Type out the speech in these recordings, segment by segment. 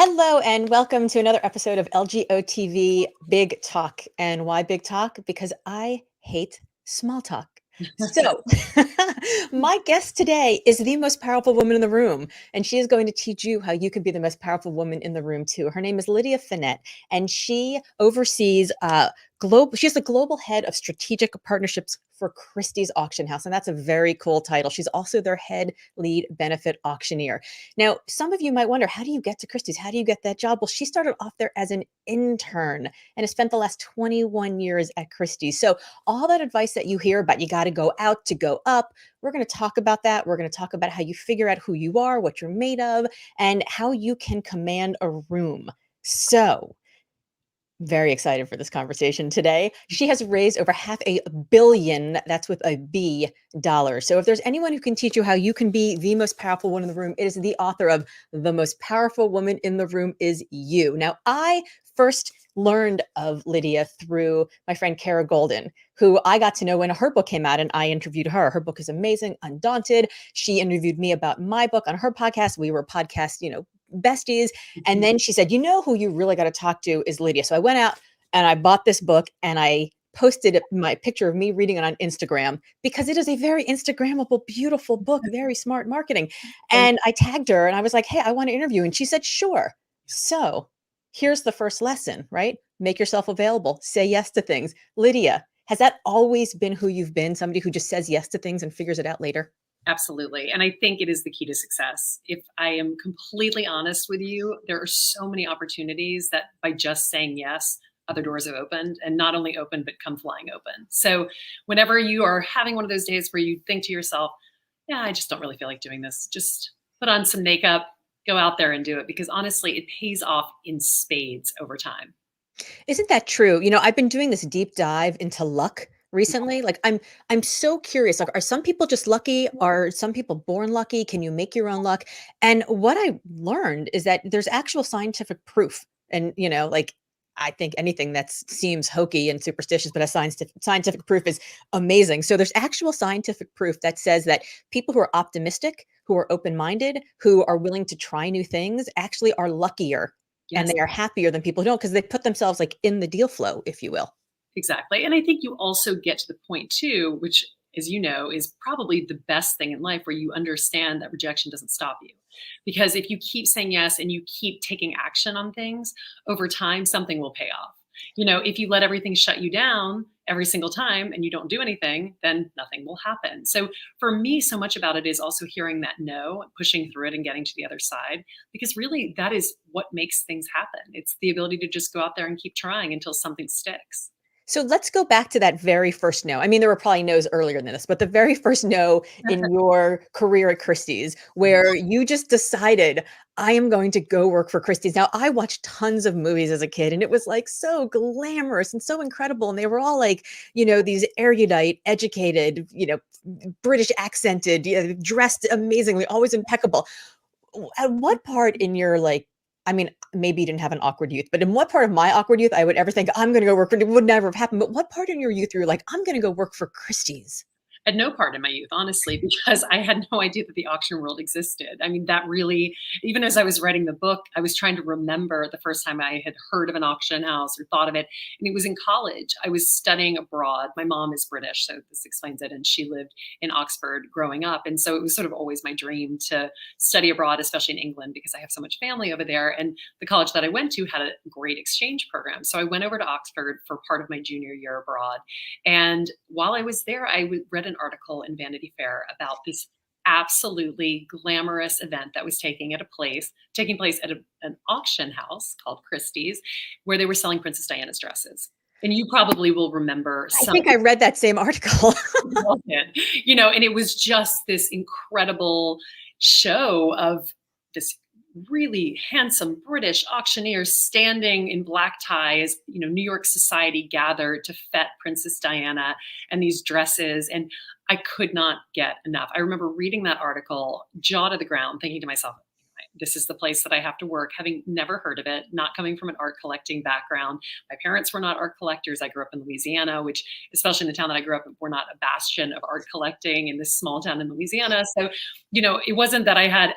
Hello and welcome to another episode of LGOtv Big Talk. And why Big Talk? Because I hate small talk. So, my guest today is the most powerful woman in the room, and she is going to teach you how you can be the most powerful woman in the room too. Her name is Lydia Fenet, and she oversees she's the global head of strategic partnerships for Christie's auction house, and that's a very cool title. She's also their head lead benefit auctioneer. Now, some of you might wonder, how do you get to Christie's? How do you get that job? Well, she started off there as an intern and has spent the last 21 years at Christie's. So all that advice that you hear about, you got to go out to go up, we're going to talk about that. We're going to talk about how you figure out who you are, what you're made of, and how you can command a room. So, very excited for this conversation today. She has raised over $500 million, that's with a B, dollars. So if there's anyone who can teach you how you can be the most powerful one in the room, it is the author of The Most Powerful Woman in the Room Is You. Now, I first learned of Lydia through my friend Kara Golden, who I got to know when her book came out, and I interviewed her. Her book is amazing, Undaunted. She interviewed me about my book on her podcast. We were podcast, besties. And then she said, who you really got to talk to is Lydia. So I went out and I bought this book and I posted my picture of me reading it on Instagram because it is a very Instagrammable, beautiful book, very smart marketing. And I tagged her and I was like, hey, I want to interview. And she said, sure. So here's the first lesson, right? Make yourself available. Say yes to things. Lydia, has that always been who you've been? Somebody who just says yes to things and figures it out later? Absolutely. And I think it is the key to success. If I am completely honest with you, there are so many opportunities that by just saying yes, other doors have opened, and not only open, but come flying open. So whenever you are having one of those days where you think to yourself, yeah, I just don't really feel like doing this, just put on some makeup, go out there and do it, because honestly, it pays off in spades over time. Isn't that true? I've been doing this deep dive into luck recently. Like I'm so curious. Like, are some people just lucky? Are some people born lucky? Can you make your own luck? And what I learned is that there's actual scientific proof. And like I think anything that seems hokey and superstitious, but a scientific proof is amazing. So there's actual scientific proof that says that people who are optimistic, who are open-minded, who are willing to try new things actually are luckier. And Yes. they are happier than people who don't because they put themselves like in the deal flow, if you will. Exactly. And I think you also get to the point too, which, as you know, is probably the best thing in life, where you understand that rejection doesn't stop you. Because if you keep saying yes and you keep taking action on things, over time, something will pay off. If you let everything shut you down every single time and you don't do anything, then nothing will happen. So for me, so much about it is also hearing that no, pushing through it and getting to the other side, because really that is what makes things happen. It's the ability to just go out there and keep trying until something sticks. So let's go back to that very first no. I mean, there were probably no's earlier than this, but the very first no in your career at Christie's, where you just decided, I am going to go work for Christie's. Now, I watched tons of movies as a kid, and it was like so glamorous and so incredible. And they were all like, these erudite, educated, British accented, dressed amazingly, always impeccable. At what part in your I mean, maybe you didn't have an awkward youth, but in what part of my awkward youth I would ever think I'm going to go work for, it would never have happened. But what part in your youth you were like, I'm going to go work for Christie's? At no part in my youth, honestly, because I had no idea that the auction world existed. I mean, that really, even as I was writing the book, I was trying to remember the first time I had heard of an auction house or thought of it. And it was in college. I was studying abroad. My mom is British, so this explains it. And she lived in Oxford growing up. And so it was sort of always my dream to study abroad, especially in England, because I have so much family over there. And the college that I went to had a great exchange program. So I went over to Oxford for part of my junior year abroad. And while I was there, I read an article in Vanity Fair about this absolutely glamorous event that was taking place at an auction house called Christie's, where they were selling Princess Diana's dresses. And you probably will remember I think I read that same article. And it was just this incredible show of this really handsome British auctioneers standing in black ties. New York society gathered to fete Princess Diana and these dresses. And I could not get enough. I remember reading that article, jaw to the ground, thinking to myself, this is the place that I have to work, having never heard of it, not coming from an art collecting background. My parents were not art collectors. I grew up in Louisiana, which, especially in the town that I grew up in, we're not a bastion of art collecting in this small town in Louisiana. So, it wasn't that I had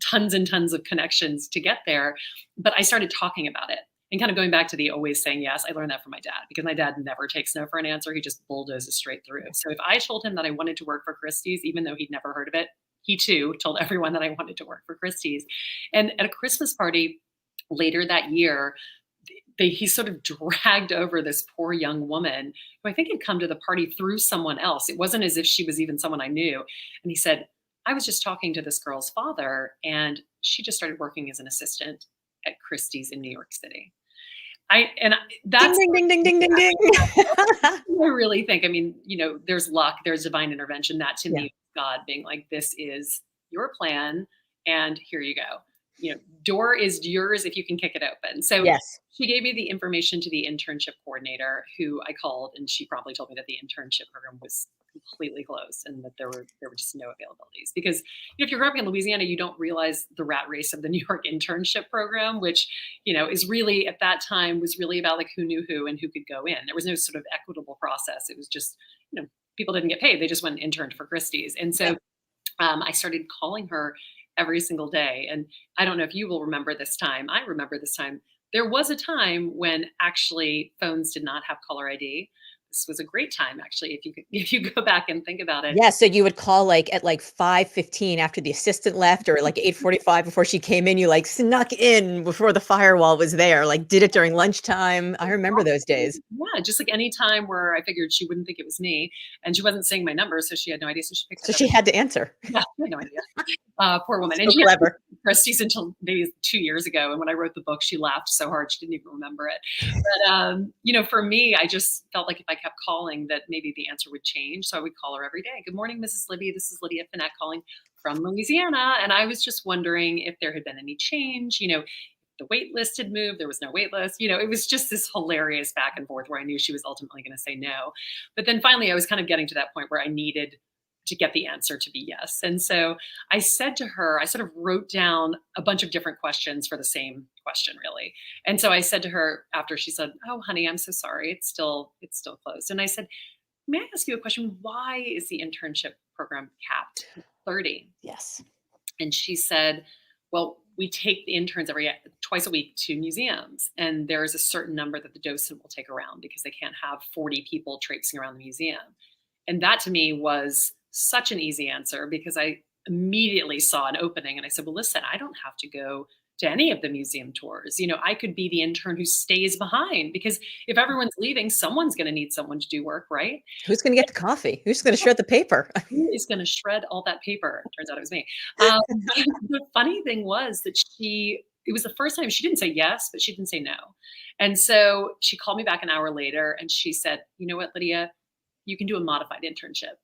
tons and tons of connections to get there, but I started talking about it. And kind of going back to the always saying yes, I learned that from my dad, because my dad never takes no for an answer. He just bulldozes straight through. So if I told him that I wanted to work for Christie's, even though he'd never heard of it, he too told everyone that I wanted to work for Christie's. And at a Christmas party later that year, he sort of dragged over this poor young woman who I think had come to the party through someone else. It wasn't as if she was even someone I knew. And he said, I was just talking to this girl's father, and she just started working as an assistant at Christie's in New York City. That's ding, ding, ding, ding, ding, ding, ding. I really think, there's luck, there's divine intervention. That to me, God being like, this is your plan, and here you go. Door is yours if you can kick it open. So yes. She gave me the information to the internship coordinator, who I called, and she promptly told me that the internship program was completely closed and that there were just no availabilities. Because if you're growing up in Louisiana, you don't realize the rat race of the New York internship program, which is really, at that time, was really about like who knew who and who could go in. There was no sort of equitable process. It was just people didn't get paid; they just went and interned for Christie's. And so I started calling her every single day. And I don't know if you will remember this time. I remember this time. There was a time when actually phones did not have caller ID. This was a great time, actually, if you go back and think about it. Yeah, so you would call at 5:15 after the assistant left, or 8:45 before she came in. You snuck in before the firewall was there, did it during lunchtime. I remember those days. Yeah, just any time where I figured she wouldn't think it was me, and she wasn't saying my number, so she had no idea. So she picked it up. So she had to answer. Yeah, I had no idea. Poor woman. So and she clever. Christie's until maybe 2 years ago. And when I wrote the book, she laughed so hard she didn't even remember it. But for me, I just felt like if I kept calling, that maybe the answer would change. So I would call her every day. Good morning, Mrs. Libby. This is Lydia Fenet calling from Louisiana. And I was just wondering if there had been any change. The wait list had moved. There was no wait list. It was just this hilarious back and forth where I knew she was ultimately going to say no. But then finally, I was kind of getting to that point where I needed to get the answer to be yes. And so I said to her, I sort of wrote down a bunch of different questions for the same question, really. And so I said to her after she said, oh, honey, I'm so sorry. It's still closed. And I said, may I ask you a question? Why is the internship program capped at 30? Yes. And she said, well, we take the interns twice a week to museums, and there is a certain number that the docent will take around because they can't have 40 people traipsing around the museum. And that to me was such an easy answer, because I immediately saw an opening, and I said, well, listen, I don't have to go to any of the museum tours. I could be the intern who stays behind, because if everyone's leaving, someone's going to need someone to do work, right? Who's going to get the coffee? Who's going to shred the paper? Who is going to shred all that paper? Turns out it was me. The funny thing was that it was the first time she didn't say yes, but she didn't say no. And so she called me back an hour later, and she said, you know what, Lydia, you can do a modified internship.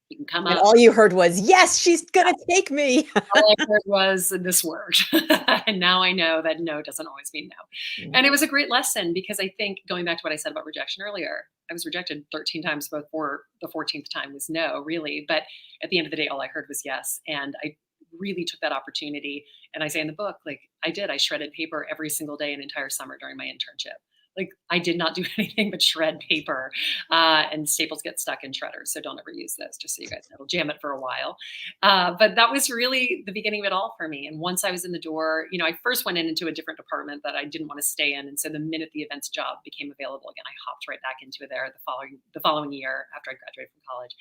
You can come up. And all you heard was, yes, she's going to take me. All I heard was, this worked. And now I know that no doesn't always mean no. Mm-hmm. And it was a great lesson, because I think, going back to what I said about rejection earlier, I was rejected 13 times before the 14th time was no, really. But at the end of the day, all I heard was yes. And I really took that opportunity. And I say in the book, I shredded paper every single day an entire summer during my internship. I did not do anything but shred paper, and staples get stuck in shredders. So don't ever use those, just so you guys know. It'll jam it for a while. But that was really the beginning of it all for me. And once I was in the door, I first went into a different department that I didn't want to stay in. And so the minute the events job became available again, I hopped right back into it there the following year after I graduated from college.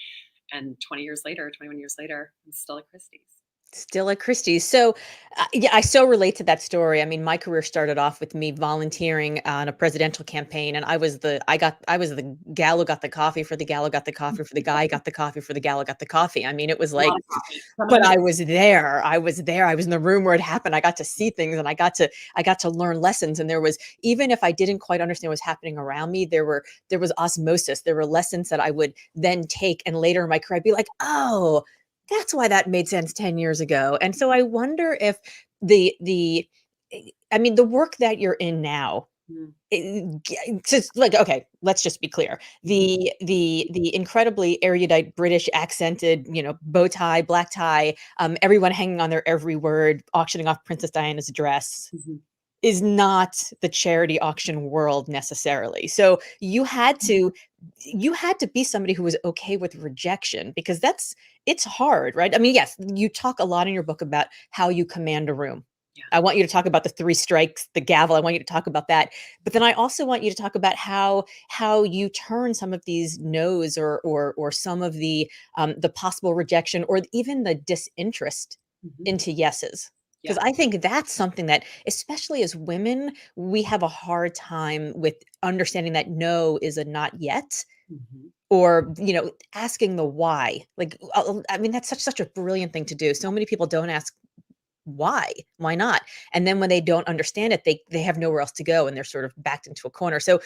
And 21 years later, I'm still at Christie's. Still at Christie's. So, yeah, I so relate to that story. I mean, my career started off with me volunteering on a presidential campaign, and I was the gal who got the coffee for the gal who got the coffee for the guy who got the coffee for the gal who got the coffee. I mean, it was but I was there. I was in the room where it happened. I got to see things, and I got to learn lessons. And there was, even if I didn't quite understand what was happening around me, there was osmosis. There were lessons that I would then take, and later in my career, I'd be like, oh, that's why that made sense 10 years ago. And so I wonder if the work that you're in now, Mm. Just like, okay, let's just be clear. Mhm. The incredibly erudite British accented, bow tie, black tie, everyone hanging on their every word, auctioning off Princess Diana's dress Mhm. is not the charity auction world necessarily. So you had to be somebody who was okay with rejection because it's hard, right? I mean, yes, you talk a lot in your book about how you command a room. Yeah. I want you to talk about the three strikes, the gavel. I want you to talk about that. But then I also want you to talk about how you turn some of these no's or some of the possible rejection or even the disinterest Mhm. into yeses. Yeah. Because I think that's something that, especially as women, we have a hard time with understanding that no is a not yet Mhm. or, asking the why. Like, I mean, that's such a brilliant thing to do. So many people don't ask why. Why not? And then when they don't understand it, they have nowhere else to go and they're sort of backed into a corner. So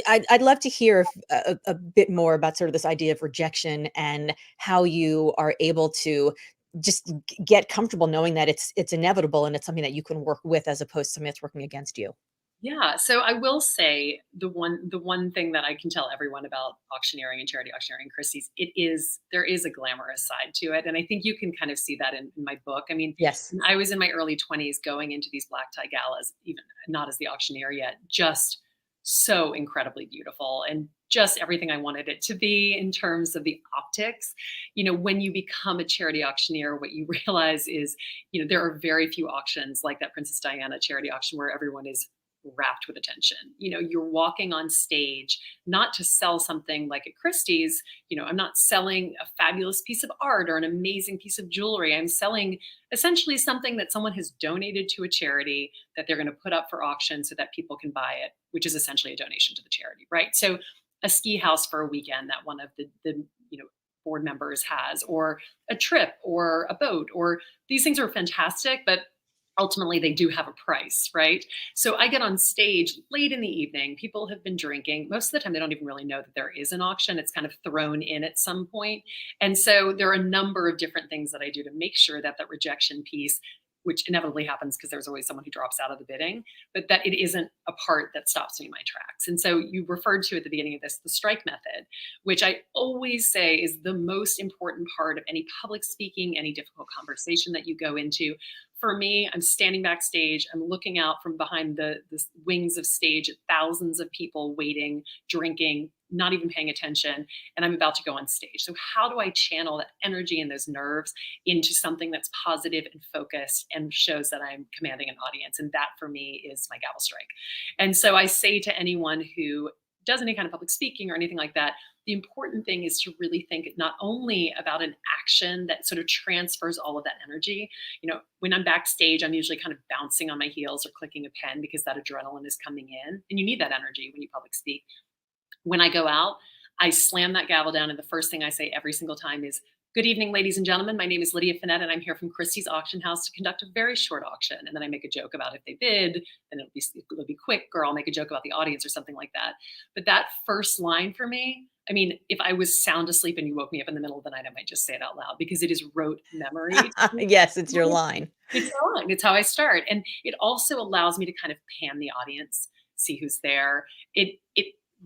I'd love to hear a bit more about sort of this idea of rejection and how you are able to just get comfortable knowing that it's inevitable and it's something that you can work with as opposed to something that's working against you. Yeah, so I will say the one thing that I can tell everyone about auctioneering and charity auctioneering, Christie's, there is a glamorous side to it, and I think you can kind of see that in my book. I mean, Yes. when I was in my early 20s going into these black tie galas, even not as the auctioneer yet, just so incredibly beautiful and just everything I wanted it to be in terms of the optics. When you become a charity auctioneer, what you realize is, there are very few auctions like that Princess Diana charity auction where everyone is wrapped with attention. You're walking on stage not to sell something like at Christie's. I'm not selling a fabulous piece of art or an amazing piece of jewelry. I'm selling essentially something that someone has donated to a charity that they're going to put up for auction so that people can buy it, which is essentially a donation to the charity, right? So a ski house for a weekend that one of the board members has, or a trip or a boat, or these things are fantastic, but ultimately they do have a price, right? So I get on stage late in the evening. People have been drinking. Most of the time, they don't even really know that there is an auction. It's kind of thrown in at some point. And so there are a number of different things that I do to make sure that that rejection piece, which inevitably happens because there's always someone who drops out of the bidding, but that it isn't a part that stops me in my tracks. And so you referred to at the beginning of this the strike method, which I always say is the most important part of any public speaking, any difficult conversation that you go into. For me, I'm standing backstage. I'm looking out from behind the wings of stage at thousands of people waiting, drinking, not even paying attention, and I'm about to go on stage. So, how do I channel that energy and those nerves into something that's positive and focused and shows that I'm commanding an audience? And that for me is my gavel strike. And so, I say to anyone who does any kind of public speaking or anything like that, the important thing is to really think not only about an action that sort of transfers all of that energy. When I'm backstage, I'm usually kind of bouncing on my heels or clicking a pen because that adrenaline is coming in. And you need that energy when you public speak. When I go out, I slam that gavel down, and the first thing I say every single time is, "Good evening, ladies and gentlemen. My name is Lydia Fenet, and I'm here from Christie's Auction House to conduct a very short auction." And then I make a joke about if they bid, then it'll be quick, or I'll make a joke about the audience or something like that. But that first line for me, I mean, if I was sound asleep and you woke me up in the middle of the night, I might just say it out loud because it is rote memory. Yes, it's your line. It's on. It's how I start. And it also allows me to kind of pan the audience, see who's there. It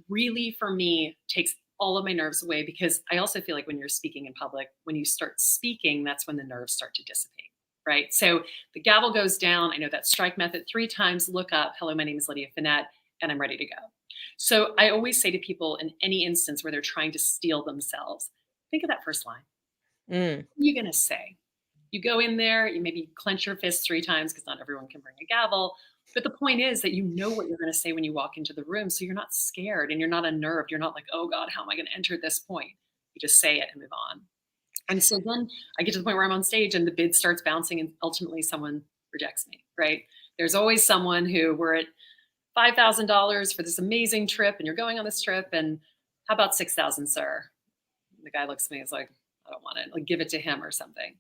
really for me takes all of my nerves away because I also feel like when you're speaking in public, when you start speaking, that's when the nerves start to dissipate. Right. So the gavel goes down. I know that strike method three times, look up, hello, my name is Lydia Fenet, and I'm ready to go. So I always say to people in any instance where they're trying to steal themselves, think of that first line. Mm. What are you going to say? You go in there, you maybe clench your fists three times because not everyone can bring a gavel. But the point is that you know what you're going to say when you walk into the room. So you're not scared and you're not unnerved. You're not like, oh God, how am I going to enter at this point? You just say it and move on. And so then I get to the point where I'm on stage and the bid starts bouncing and ultimately someone rejects me, right? There's always someone who we're at $5,000 for this amazing trip and you're going on this trip. And how about 6,000, sir? And the guy looks at me and is like, I don't want it. Like, give it to him or something.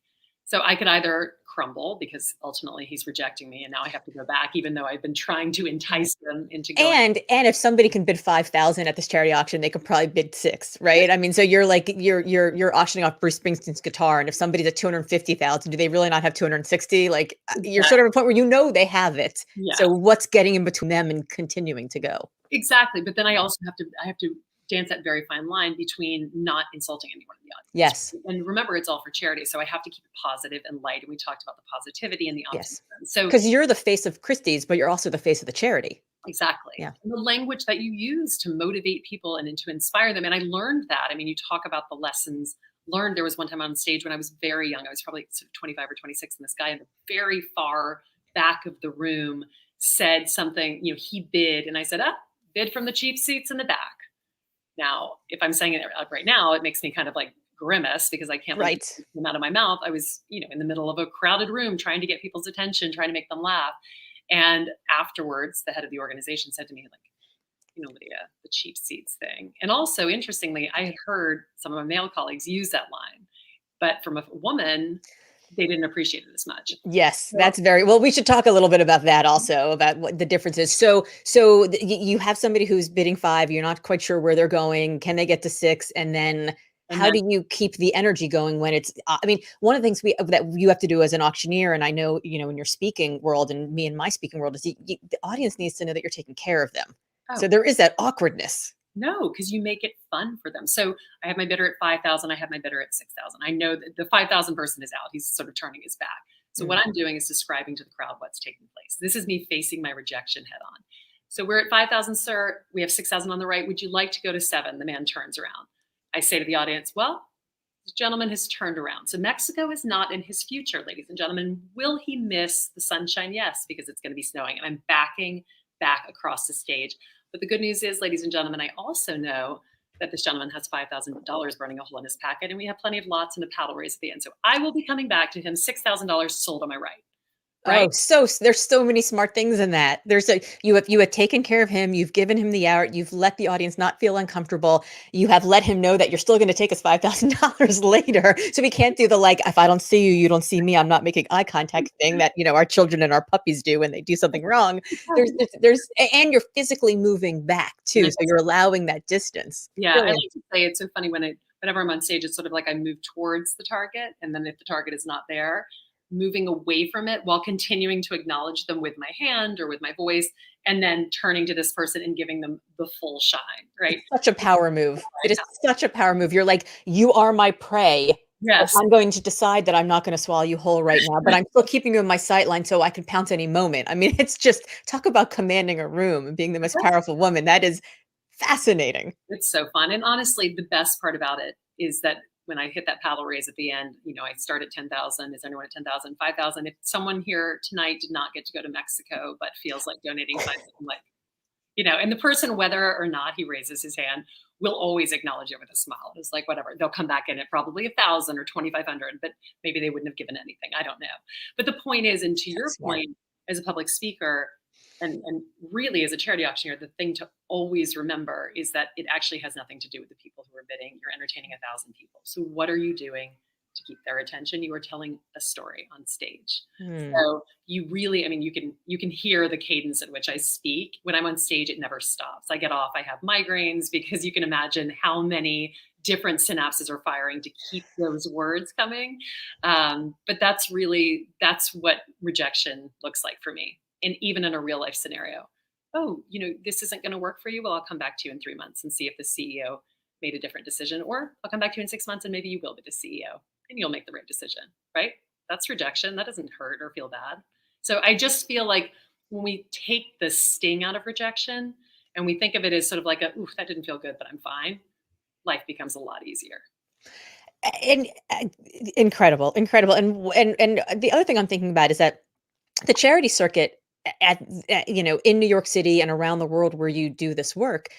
So I could either crumble because ultimately he's rejecting me and now I have to go back, even though I've been trying to Right. entice them into going. And if somebody can bid 5,000 at this charity auction, they could probably bid 6, right? I mean, so you're like you're auctioning off Bruce Springsteen's guitar, and if somebody's at 250,000, do they really not have 260? Like you're sort of Exactly. at a point where you know they have it. Yeah. So what's getting in between them and continuing to go? Exactly, but then I have to dance that very fine line between not insulting anyone in the Yes. audience. And remember, it's all for charity, so I have to keep it positive and light. And we talked about the positivity and the Yes. optimism. So Because you're the face of Christie's, but you're also the face of the charity. exactly, Yeah. and the language that you use to motivate people and to inspire them. And I learned that. I mean, you talk about the lessons learned. There was one time on stage when I was very young. I was probably sort of 25 or 26, and this guy in the very far back of the room said something. He bid, and I said, "Ah, bid from the cheap seats in the back." Now, if I'm saying it out right now, it makes me kind of like grimace because I can't believe Right. it came out of my mouth. I was, in the middle of a crowded room trying to get people's attention, trying to make them laugh. And afterwards, the head of the organization said to me, like, Lydia, the cheap seats thing. And also, interestingly, I had heard some of my male colleagues use that line, but from a woman, they didn't appreciate it as much. Yes, So, that's very well. We should talk a little bit about that also, about what the difference is. So you have somebody who's bidding 5, you're not quite sure where they're going. Can they get to 6? And then and how then, do you keep the energy going when it's I mean, one of the things that you have to do as an auctioneer, and I know, in your speaking world and me in my speaking world, is the audience needs to know that you're taking care of them. So oh, there is that awkwardness. no, because you make it fun for them. So I have my bidder at 5,000. I have my bidder at 6,000. I know that the 5,000 person is out. He's sort of turning his back. So Mm. what I'm doing is describing to the crowd what's taking place. This is me facing my rejection head on. So we're at 5,000, sir. We have 6,000 on the right. Would you like to go to 7? The man turns around. I say to the audience, well, this gentleman has turned around. So Mexico is not in his future, ladies and gentlemen. Will he miss the sunshine? Yes, because it's going to be snowing. And I'm backing back across the stage. But the good news is, ladies and gentlemen, I also know that this gentleman has $5,000 burning a hole in his pocket, and we have plenty of lots and a paddle raise at the end. So I will be coming back to him, $6,000 sold on my right, right? Oh, there's so many smart things in that. You have taken care of him, you've given him the out, you've let the audience not feel uncomfortable. You have let him know that you're still gonna take his $5,000 later. So we can't do the, like, if I don't see you, you don't see me, I'm not making eye contact thing that, our children and our puppies do when they do something wrong. And you're physically moving back too, so you're allowing that distance. Yeah, I Brilliant. like to say it's so funny whenever I'm on stage, it's sort of like I move towards the target, and then if the target is not there, moving away from it while continuing to acknowledge them with my hand or with my voice, and then turning to this person and giving them the full shine, right? Such a power move. It is such a power move. You're like, "You are my prey, but Yes. I'm going to decide that I'm not gonna swallow you whole right now, but I'm still keeping you in my sight line so I can pounce any moment." I mean, it's just talk about commanding a room and being the most powerful woman. That is fascinating. It's so fun. And honestly, the best part about it is that when I hit that paddle raise at the end, I start at 10,000. Is anyone at 10,000? 5,000. If someone here tonight did not get to go to Mexico, but feels like donating 5,000, like, and the person, whether or not he raises his hand, will always acknowledge it with a smile. It's like, whatever, they'll come back in at probably 1,000 or 2,500, but maybe they wouldn't have given anything. I don't know. But the point is, and to your That's smart. point, as a public speaker, and really as a charity auctioneer, the thing to always remember is that it actually has nothing to do with the people who are bidding. You're entertaining 1,000 people. So what are you doing to keep their attention? You are telling a story on stage. Hmm. So you really, I mean, you can hear the cadence at which I speak. When I'm on stage, it never stops. I get off, I have migraines because you can imagine how many different synapses are firing to keep those words coming. But that's what rejection looks like for me. And even in a real life scenario, oh, this isn't going to work for you. Well, I'll come back to you in 3 months and see if the CEO made a different decision, or I'll come back to you in 6 months and maybe you will be the CEO and you'll make the right decision, right? That's rejection. That doesn't hurt or feel bad. So I just feel like when we take the sting out of rejection and we think of it as sort of like ooh, that didn't feel good, but I'm fine, life becomes a lot easier. And incredible, incredible. And the other thing I'm thinking about is that the charity circuit in New York City and around the world where you do this work,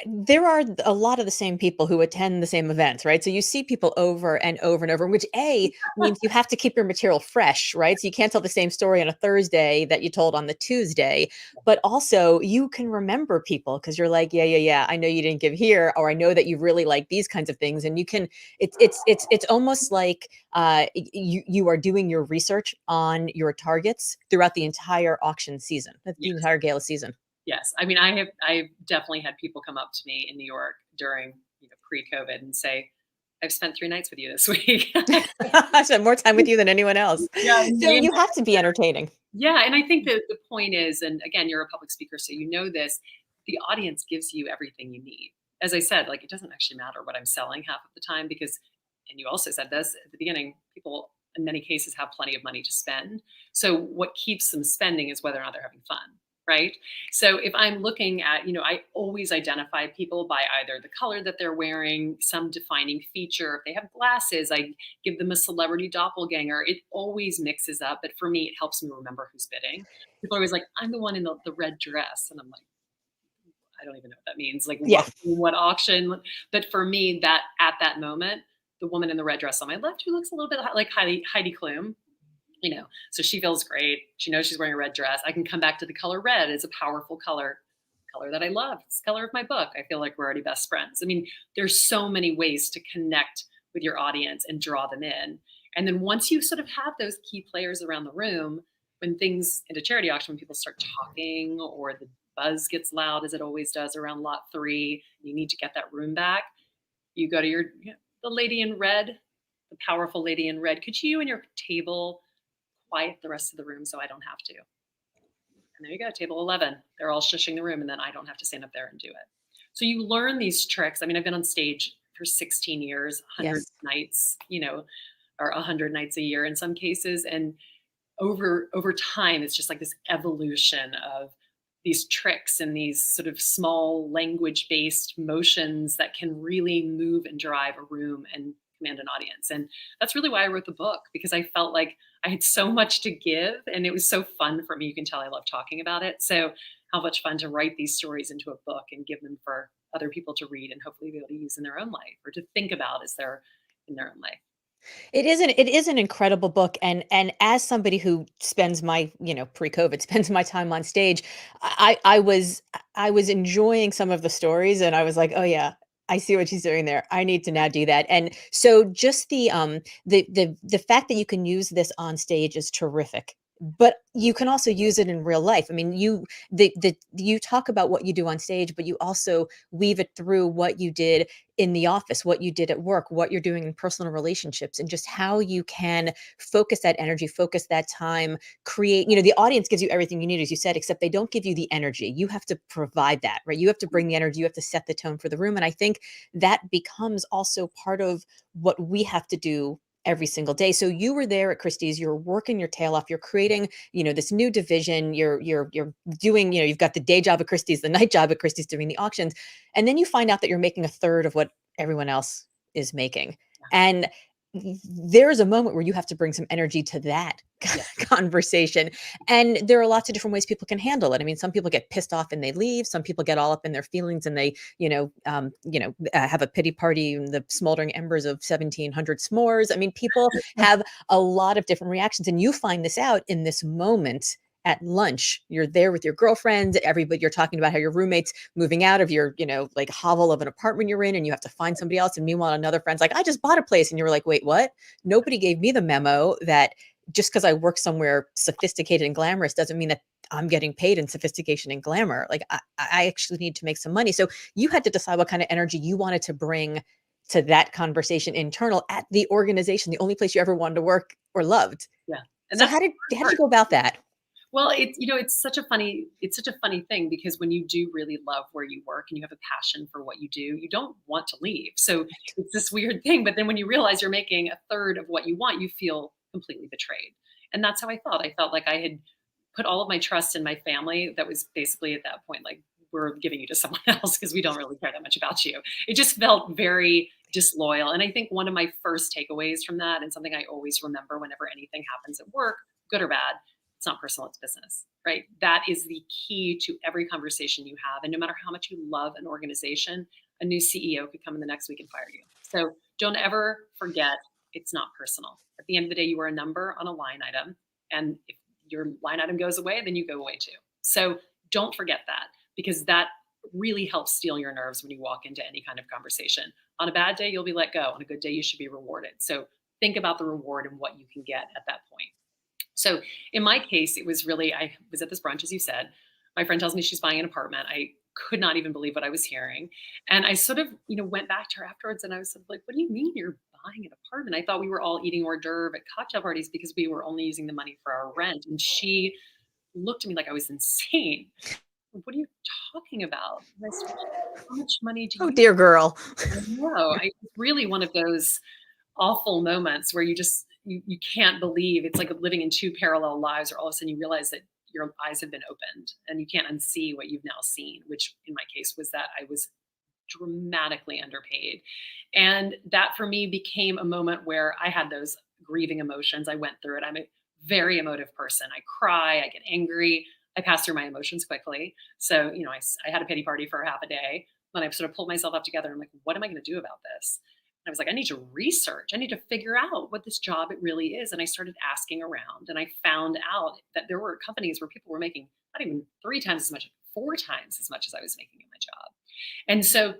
there are a lot of the same people who attend the same events, right? So you see people over and over and over, which A means you have to keep your material fresh, right? So you can't tell the same story on a Thursday that you told on the Tuesday, but also you can remember people because you're like, yeah, yeah, yeah, I know you didn't give here, or I know that you really like these kinds of things, and you can. It's almost like you are doing your research on your targets throughout the entire auction season, the Yes. entire gala season. Yes. I mean, I've definitely had people come up to me in New York during, pre-COVID and say, "I've spent 3 nights with you this week." I spent more time with you than anyone else. Yeah, So name you have to be entertaining. Yeah, and I think that the point is, and again, you're a public speaker, so you know this, the audience gives you everything you need. As I said, like, it doesn't actually matter what I'm selling half of the time because, and you also said this at the beginning, people in many cases have plenty of money to spend. So what keeps them spending is whether or not they're having fun, right? So if I'm looking at, I always identify people by either the color that they're wearing, some defining feature. If they have glasses, I give them a celebrity doppelganger. It always mixes up, but for me, it helps me remember who's bidding. People are always like, "I'm the one in the red dress," and I'm like, I don't even know what that means. Like, Yeah. what auction? But for me, that at that moment, the woman in the red dress on my left, who looks a little bit like Heidi Klum, so she feels great. She knows she's wearing a red dress. I can come back to the color red. It's a powerful color that I love. It's the color of my book. I feel like we're already best friends. I mean, there's so many ways to connect with your audience and draw them in. And then once you sort of have those key players around the room, when things in a charity auction, when people start talking or the buzz gets loud as it always does around lot 3, you need to get that room back. You go to the lady in red, the powerful lady in red. Could you and your table quiet the rest of the room so I don't have to? And there you go, table 11. They're all shushing the room, and then I don't have to stand up there and do it. So you learn these tricks. I mean, I've been on stage for 16 years, 100 Yes. nights, or 100 nights a year in some cases. And over time, it's just like this evolution of these tricks and these sort of small language-based motions that can really move and drive a room and command an audience. And that's really why I wrote the book, because I felt like I had so much to give and it was so fun for me. You can tell I love talking about it. So how much fun to write these stories into a book and give them for other people to read and hopefully be able to use in their own life or to think about as they're in their own life. It is an incredible book, and as somebody who spends my, pre-COVID, spends my time on stage, I was enjoying some of the stories, and I was like, "Oh, yeah. I see what she's doing there. I need to now do that." And so just the fact that you can use this on stage is terrific, but you can also use it in real life. I mean, you talk about what you do on stage, but you also weave it through what you did in the office, what you did at work, what you're doing in personal relationships, and just how you can focus that energy, focus that time, create, the audience gives you everything you need, as you said, except they don't give you the energy. You have to provide that, right? You have to bring the energy, you have to set the tone for the room. And I think that becomes also part of what we have to do every single day. So you were there at Christie's, you're working your tail off, you're creating, this new division, you're doing, you've got the day job at Christie's, the night job at Christie's doing the auctions. And then you find out that you're making a third of what everyone else is making. And there is a moment where you have to bring some energy to that Yeah. conversation. And there are lots of different ways people can handle it. I mean, some people get pissed off and they leave. Some people get all up in their feelings and they, have a pity party in the smoldering embers of 1700 s'mores. I mean, people have a lot of different reactions. And you find this out in this moment at lunch. You're there with your girlfriend, everybody, you're talking about how your roommate's moving out of your, like hovel of an apartment you're in, and you have to find somebody else. And meanwhile, another friend's like, I just bought a place. And you were like, wait, what? Nobody gave me the memo that just because I work somewhere sophisticated and glamorous doesn't mean that I'm getting paid in sophistication and glamour. Like I actually need to make some money. So you had to decide what kind of energy you wanted to bring to that conversation internal at the organization, the only place you ever wanted to work or loved. Yeah. And So that's how did you go about that? Well, it's such a funny thing because when you do really love where you work and you have a passion for what you do, you don't want to leave. So it's this weird thing. But then when you realize you're making a third of what you want, you feel completely betrayed. And that's how I felt. I felt like I had put all of my trust in my family. That was basically at that point, like, we're giving you to someone else because we don't really care that much about you. It just felt very disloyal. And I think one of my first takeaways from that, and something I always remember whenever anything happens at work, good or bad, It's not personal, it's business, right? That is the key to every conversation you have. And no matter how much you love an organization, a new CEO could come in the next week and fire you. So don't ever forget it's not personal. At the end of the day, you are a number on a line item. And if your line item goes away, then you go away too. So don't forget that, because that really helps steel your nerves when you walk into any kind of conversation. On a bad day, you'll be let go. On a good day, you should be rewarded. So think about the reward and what you can get at that point. So in my case, it was really, I was at this brunch, as you said. My friend tells me she's buying an apartment. I could not even believe what I was hearing. And I sort of, went back to her afterwards and I was sort of like, what do you mean you're buying an apartment? I thought we were all eating hors d'oeuvre at cocktail parties because we were only using the money for our rent. And she looked at me like I was insane. What are you talking about? And I said, how much money do you? Oh, dear girl. I know. It's really one of those awful moments where you can't believe it's like living in two parallel lives, or all of a sudden you realize that your eyes have been opened and you can't unsee what you've now seen, which in my case was that I was dramatically underpaid. And that for me became a moment where I had those grieving emotions. I went through it. I'm a very emotive person. I cry, I get angry, I pass through my emotions quickly. So, I had a pity party for half a day. Then I sort of pulled myself up together. I'm like, what am I going to do about this? I was like, I need to research. I need to figure out what this job it really is. And I started asking around and I found out that there were companies where people were making not even 3 times as much, 4 times as much as I was making in my job. And so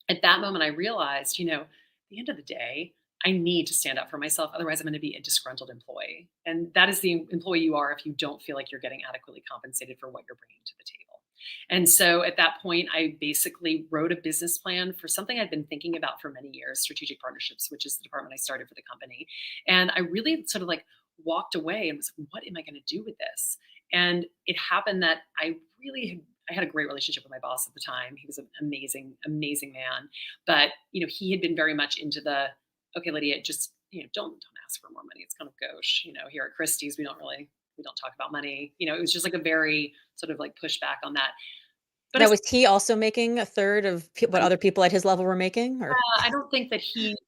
at that moment, I realized, at the end of the day, I need to stand up for myself. Otherwise, I'm going to be a disgruntled employee. And that is the employee you are if you don't feel like you're getting adequately compensated for what you're bringing to the table. And so at that point, I basically wrote a business plan for something I'd been thinking about for many years, strategic partnerships, which is the department I started for the company. And I really sort of like walked away and was like, what am I going to do with this? And it happened that I had a great relationship with my boss at the time. He was an amazing, amazing man. But, he had been very much into the, okay, Lydia, just, don't ask for more money. It's kind of gauche. Here at Christie's, we don't talk about money. It was just like a very sort of like pushback on that. But Now, was he also making a third of what other people at his level were making? Or I don't think that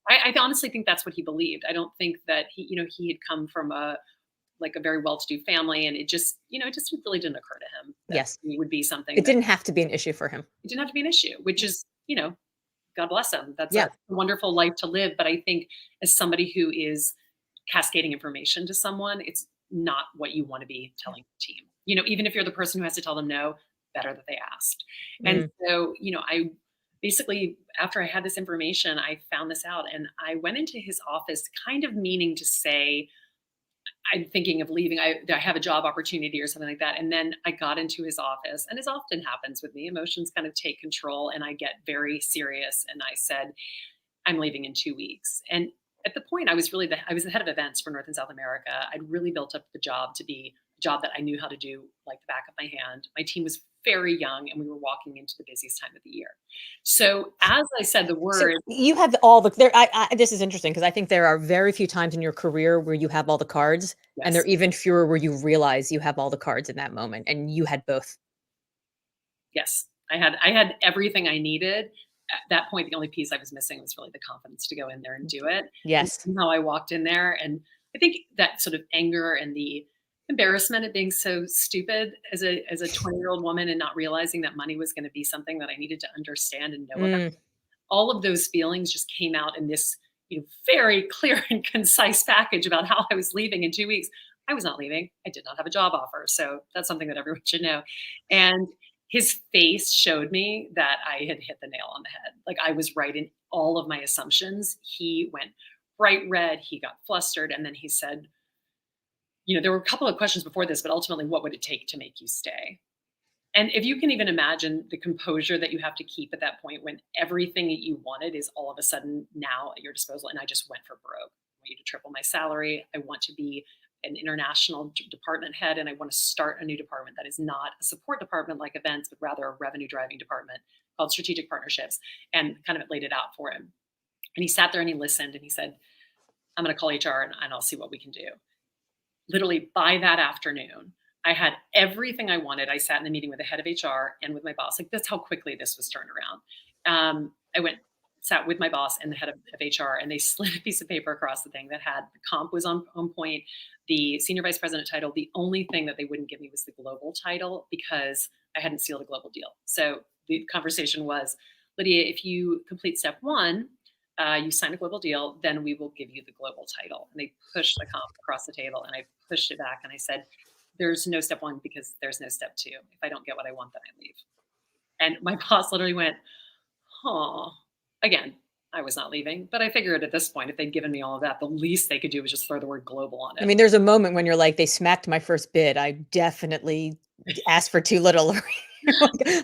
I honestly think that's what he believed. I don't think that he had come from a very well-to-do family, and it just really didn't occur to him that yes, it would be something. it didn't have to be an issue for him. It didn't have to be an issue, which is, God bless him. That's Yeah. a wonderful life to live. But I think as somebody who is cascading information to someone, it's not what you want to be telling the team. Even if you're the person who has to tell them no, better that they asked. And so, I basically, after I had this information, I found this out and I went into his office kind of meaning to say, I'm thinking of leaving. I have a job opportunity or something like that. And then I got into his office, and as often happens with me, emotions kind of take control and I get very serious. And I said, I'm leaving in 2 weeks. And at the point, I was the head of events for North and South America. I'd really built up the job to be a job that I knew how to do like the back of my hand. My team was very young and we were walking into the busiest time of the year. So as I said the word, So you have all the there. This is interesting because I think there are very few times in your career where you have all the cards, and there are even fewer where you realize you have all the cards in that moment, and you had both. Yes, I had everything I needed. At that point, the only piece I was missing was really the confidence to go in there and do it. Yes. And somehow I walked in there, and I think that sort of anger and the embarrassment of being so stupid as a 20-year-old woman and not realizing that money was going to be something that I needed to understand and know about. All of those feelings just came out in this very clear and concise package about how I was leaving in 2 weeks. I was not leaving. I did not have a job offer. So that's something that everyone should know. And his face showed me that I had hit the nail on the head. Like I was right in all of my assumptions. He went bright red. He got flustered. And then he said, there were a couple of questions before this, but ultimately, what would it take to make you stay? And if you can even imagine the composure that you have to keep at that point when everything that you wanted is all of a sudden now at your disposal, and I just went for broke. I want you to triple my salary. I want to be an international department head, and I want to start a new department that is not a support department like events, but rather a revenue driving department called strategic partnerships, and kind of laid it out for him. And he sat there and he listened and he said, I'm going to call HR and I'll see what we can do. Literally by that afternoon, I had everything I wanted. I sat in a meeting with the head of HR and with my boss. Like that's how quickly this was turned around. I went sat with my boss and the head of HR, and they slid a piece of paper across the thing that had the comp was on point, the senior vice president title. The only thing that they wouldn't give me was the global title because I hadn't sealed a global deal. So the conversation was, Lydia, if you complete step one, you sign a global deal, then we will give you the global title. And they pushed the comp across the table, and I pushed it back and I said, there's no step one because there's no step two. If I don't get what I want, then I leave. And my boss literally went, huh. Again, I was not leaving, but I figured at this point, if they'd given me all of that, the least they could do was just throw the word global on I it. mean, there's a moment when you're like, they smacked my first bid. I definitely asked for too little. Like,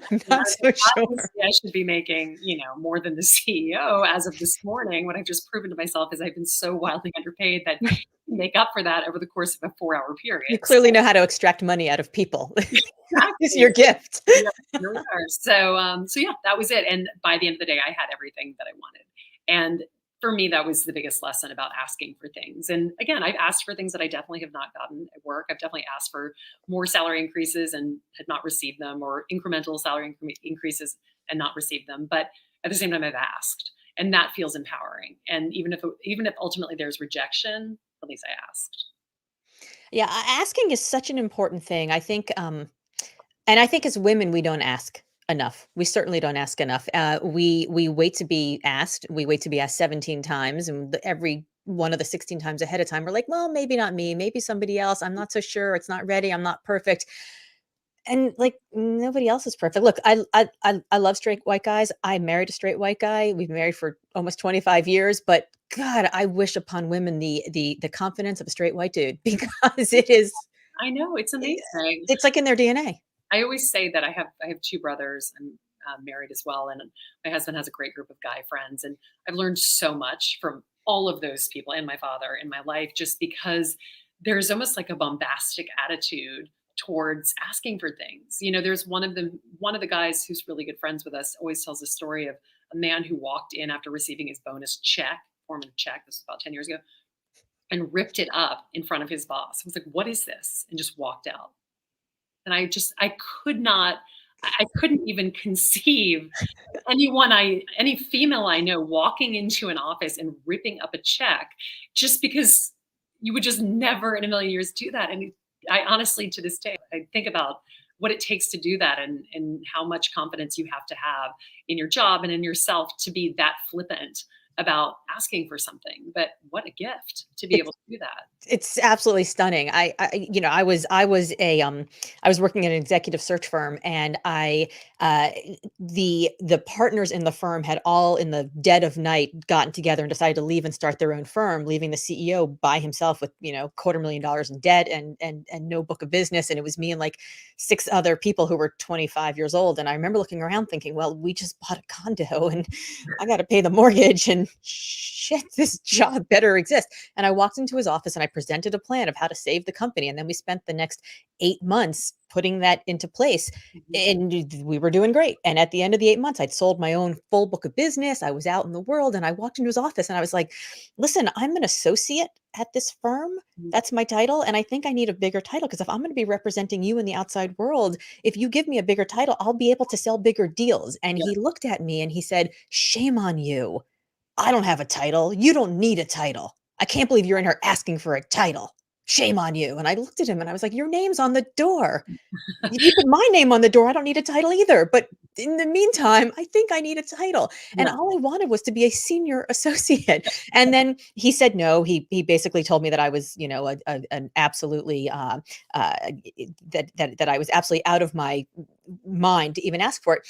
I'm not so sure. Obviously, I should be making, more than the CEO as of this morning. What I've just proven to myself is I've been so wildly underpaid that you make up for that over the course of a 4-hour period. You clearly know how to extract money out of people. Exactly. It's your gift. Yeah, here we are. So yeah, that was it. And by the end of the day, I had everything that I wanted. And for me, that was the biggest lesson about asking for things. And again, I've asked for things that I definitely have not gotten at work. I've definitely asked for more salary increases and had not received them, or incremental salary increases and not received them. But at the same time, I've asked, and that feels empowering. And even if ultimately there's rejection, at least I asked. Yeah, asking is such an important thing. I think, and I think as women, we don't ask enough. We certainly don't ask enough. We wait to be asked. We wait to be asked 17 times, and every one of the 16 times ahead of time, we're like, well, maybe not me, maybe somebody else. I'm not so sure. It's not ready. I'm not perfect. And like nobody else is perfect. Look, I love straight white guys. I married a straight white guy. We've been married for almost 25 years, but God, I wish upon women the confidence of a straight white dude because it is I know, it's amazing. it's like in their DNA. I always say that I have two brothers. I'm married as well, and my husband has a great group of guy friends, and I've learned so much from all of those people and my father in my life, just because there's almost like a bombastic attitude towards asking for things. There's one of the guys who's really good friends with us always tells a story of a man who walked in after receiving his bonus check, form of check. This was about 10 years ago, and ripped it up in front of his boss. I was like, "What is this?" And just walked out. And I could not, I couldn't even conceive any female I know walking into an office and ripping up a check just because you would just never in a million years do that. And I honestly, to this day, I think about what it takes to do that, and how much confidence you have to have in your job and in yourself to be that flippant about asking for something. But what a gift to be able to do that. It's absolutely stunning. I was working at an executive search firm, and the partners in the firm had all in the dead of night gotten together and decided to leave and start their own firm, leaving the CEO by himself with, $250,000 in debt and no book of business. And it was me and like 6 other people who were 25 years old. And I remember looking around thinking, well, we just bought a condo and I got to pay the mortgage, and shit, this job better exist. And I walked into his office and I presented a plan of how to save the company. And then we spent the next 8 months putting that into place, and we were doing great. And at the end of the 8 months, I'd sold my own full book of business. I was out in the world, and I walked into his office and I was like, listen, I'm an associate at this firm. That's my title. And I think I need a bigger title, because if I'm going to be representing you in the outside world, if you give me a bigger title, I'll be able to sell bigger deals. And Yeah. he looked at me and he said, shame on you. I don't have a title. You don't need a title. I can't believe you're in here asking for a title. Shame on you. And I looked at him and I was like, your name's on the door. If you put my name on the door, I don't need a title either. But in the meantime, I think I need a title. And Yeah. all I wanted was to be a senior associate. And then he said no. He basically told me that I was, an absolutely that I was absolutely out of my mind to even ask for it.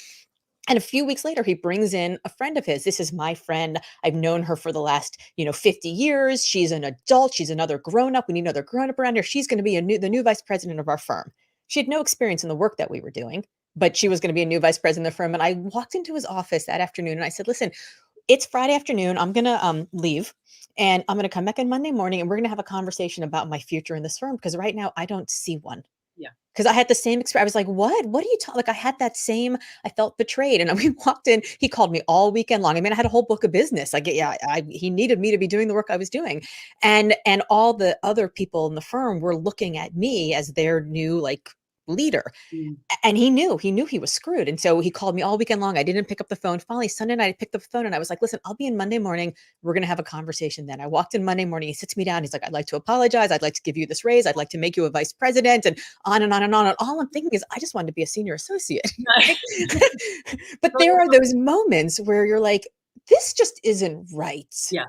And a few weeks later, he brings in a friend of his. This is my friend. I've known her for the last, 50 years. She's an adult. She's another grown-up. We need another grown-up around here. She's going to be the new vice president of our firm. She had no experience in the work that we were doing, but she was going to be a new vice president of the firm. And I walked into his office that afternoon and I said, listen, it's Friday afternoon. I'm going to leave, and I'm going to come back on Monday morning, and we're going to have a conversation about my future in this firm, because right now I don't see one. Yeah. Because I had the same experience. I was like, what are you talking? Like, I had that same, I felt betrayed. And we walked in, he called me all weekend long. I mean, I had a whole book of business. Like, yeah, he needed me to be doing the work I was doing. And all the other people in the firm were looking at me as their new, like, leader. Mm. And he knew he was screwed. And so he called me all weekend long. I didn't pick up the phone. Finally, Sunday night, I picked up the phone and I was like, listen, I'll be in Monday morning. We're going to have a conversation then. I walked in Monday morning. He sits me down. He's like, I'd like to apologize. I'd like to give you this raise. I'd like to make you a vice president, and on and on and on. And all I'm thinking is, I just wanted to be a senior associate. Right? But there are those moments where you're like, this just isn't right. Yeah,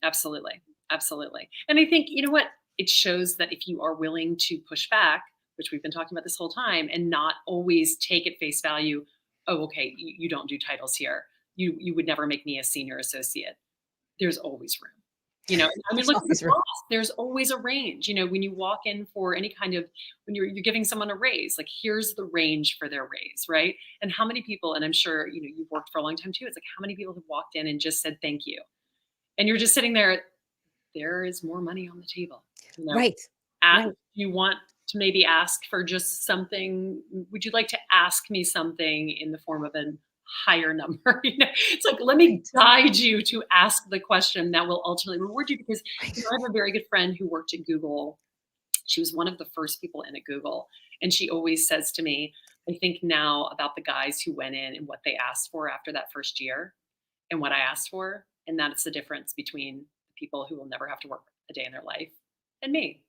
absolutely. Absolutely. And I think, you know what? It shows that if you are willing to push back, which we've been talking about this whole time, and not always take at face value, oh, okay, you don't do titles here. You would never make me a senior associate. There's always room. You know, I mean, There's look at the always room. boss. There's always a range. You know, when you walk in for any kind of, when you're giving someone a raise, like here's the range for their raise, right? And how many people, and I'm sure, you know, you've worked for a long time too. It's like, how many people have walked in and just said thank you? And you're just sitting there, there is more money on the table. You know, Right. at, Right. you want to maybe ask for just something. Would you like to ask me something in the form of a higher number? You know, it's like, let me guide you to ask the question that will ultimately reward you. Because you know, I have a very good friend who worked at Google. She was one of the first people in at Google. And she always says to me, I think now about the guys who went in and what they asked for after that first year and what I asked for. And that's the difference between the people who will never have to work a day in their life and me.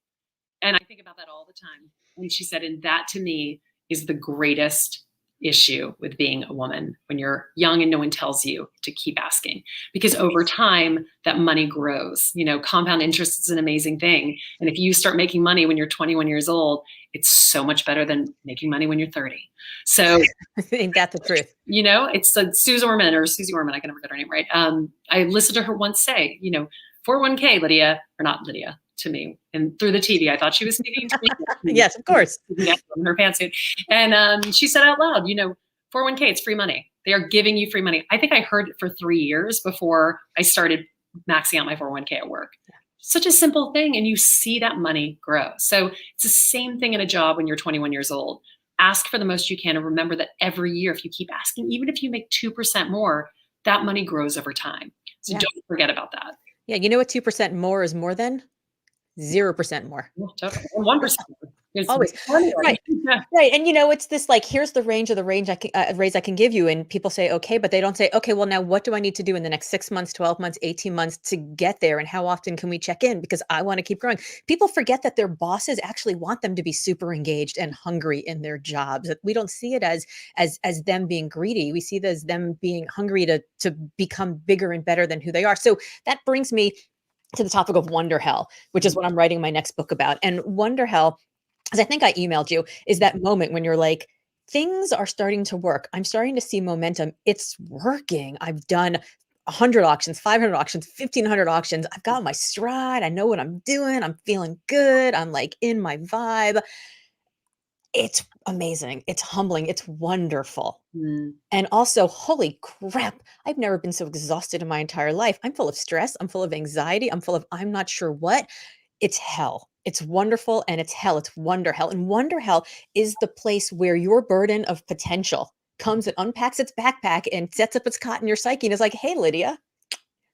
And I think about that all the time. And she said, and that to me is the greatest issue with being a woman when you're young and no one tells you to keep asking. Because over time, that money grows. You know, compound interest is an amazing thing. And if you start making money when you're 21 years old, it's so much better than making money when you're 30. So, Ain't that the truth? you know, it's Susie Orman, I can never get her name right. I listened to her once say, you know, 401k, Lydia, or not Lydia, to me, and through the TV, I thought she was speaking to me. Yes, of course. In her pantsuit. And she said out loud, you know, 401k, it's free money. They are giving you free money. I think I heard it for 3 years before I started maxing out my 401k at work. Such a simple thing. And you see that money grow. So it's the same thing in a job when you're 21 years old. Ask for the most you can. And remember that every year, if you keep asking, even if you make 2% more, that money grows over time. So Yeah. don't forget about that. Yeah. You know what 2% more is more than? 0% more. Totally. 1%. Always. Right. Right. And you know, it's this like, here's the range of the range I can raise I can give you. And people say, okay, but they don't say, okay, well, now what do I need to do in the next 6 months, 12 months, 18 months to get there? And how often can we check in? Because I want to keep growing. People forget that their bosses actually want them to be super engaged and hungry in their jobs. We don't see it as them being greedy. We see it as them being hungry to become bigger and better than who they are. So that brings me to the topic of Wonder Hell, which is what I'm writing my next book about. And Wonder Hell, as I think I emailed you, is that moment when you're like, things are starting to work. I'm starting to see momentum. It's working. I've done 100 auctions, 500 auctions, 1,500 auctions. I've got my stride. I know what I'm doing. I'm feeling good. I'm like in my vibe. It's amazing. It's humbling. It's wonderful. Mm. And also, holy crap, I've never been so exhausted in my entire life. I'm full of stress. I'm full of anxiety. I'm full of I'm not sure what. It's hell. It's wonderful and it's hell. It's wonder hell. And wonder hell is the place where your burden of potential comes and unpacks its backpack and sets up its cot in your psyche and is like, hey, Lydia,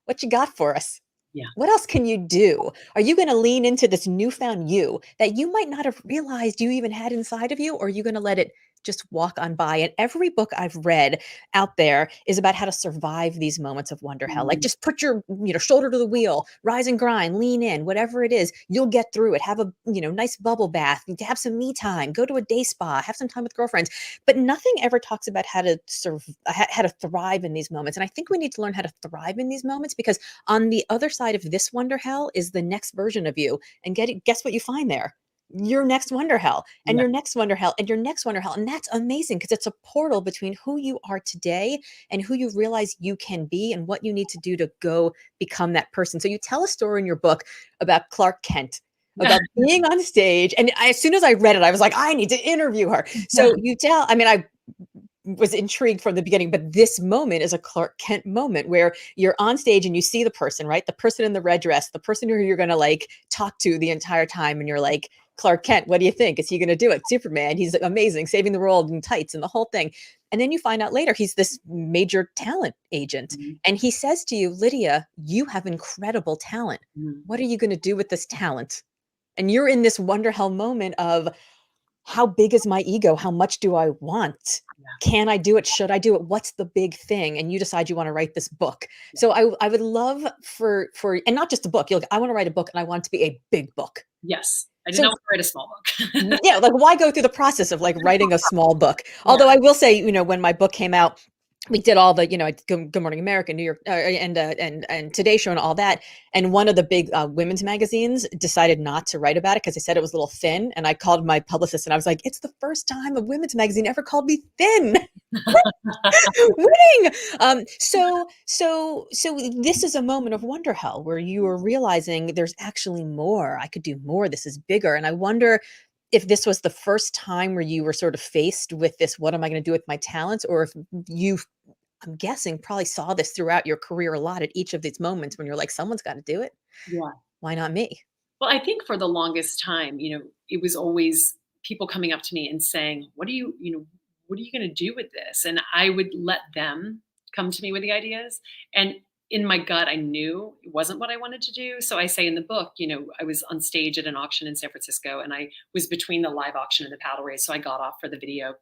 what you got for us? Yeah. What else can you do? Are you going to lean into this newfound you that you might not have realized you even had inside of you? Or are you going to let it just walk on by? And every book I've read out there is about how to survive these moments of wonder hell. Like just put your, shoulder to the wheel, rise and grind, lean in, whatever it is, you'll get through it. Have a, nice bubble bath, have some me time, go to a day spa, have some time with girlfriends. But nothing ever talks about how to how to thrive in these moments. And I think we need to learn how to thrive in these moments, because on the other side of this wonder hell is the next version of you. And guess what you find there? Your next wonder hell and your next wonder hell and your next wonder hell. And that's amazing because it's a portal between who you are today and who you realize you can be and what you need to do to go become that person. So you tell a story in your book about Clark Kent, about being on stage. And as soon as I read it, I was like, I need to interview her. So you tell, I was intrigued from the beginning, but this moment is a Clark Kent moment where you're on stage and you see the person, right? The person in the red dress, the person who you're going to like talk to the entire time. And you're like, Clark Kent, what do you think? Is he going to do it? Superman, he's amazing, saving the world in tights and the whole thing. And then you find out later he's this major talent agent. And he says to you, Lydia, you have incredible talent. What are you going to do with this talent? And you're in this wonder hell moment of, how big is my ego? How much do I want? Yeah. Can I do it? Should I do it? What's the big thing? And you decide you want to write this book. Yeah. So I would love for and not just a book. You're like, I want to write a book and I want it to be a big book. Yes. I did not So want to write a small book. yeah, like why go through the process of like writing a small book? Yeah. Although I will say, when my book came out, we did all the, Good Morning America, New York, and Today Show and all that. And one of the big women's magazines decided not to write about it because they said it was a little thin. And I called my publicist and I was like, "It's the first time a women's magazine ever called me thin." Winning. So this is a moment of wonder hell where you are realizing there's actually more. I could do more. This is bigger. And I wonder if this was the first time where you were sort of faced with this, what am I going to do with my talents? Or if you, I'm guessing, probably saw this throughout your career a lot at each of these moments when you're like, someone's got to do it. Yeah. Why not me? Well, I think for the longest time, it was always people coming up to me and saying, what are you going to do with this? And I would let them come to me with the ideas. And in my gut, I knew it wasn't what I wanted to do. So I say in the book, I was on stage at an auction in San Francisco and I was between the live auction and the paddle race. So I got off for the video.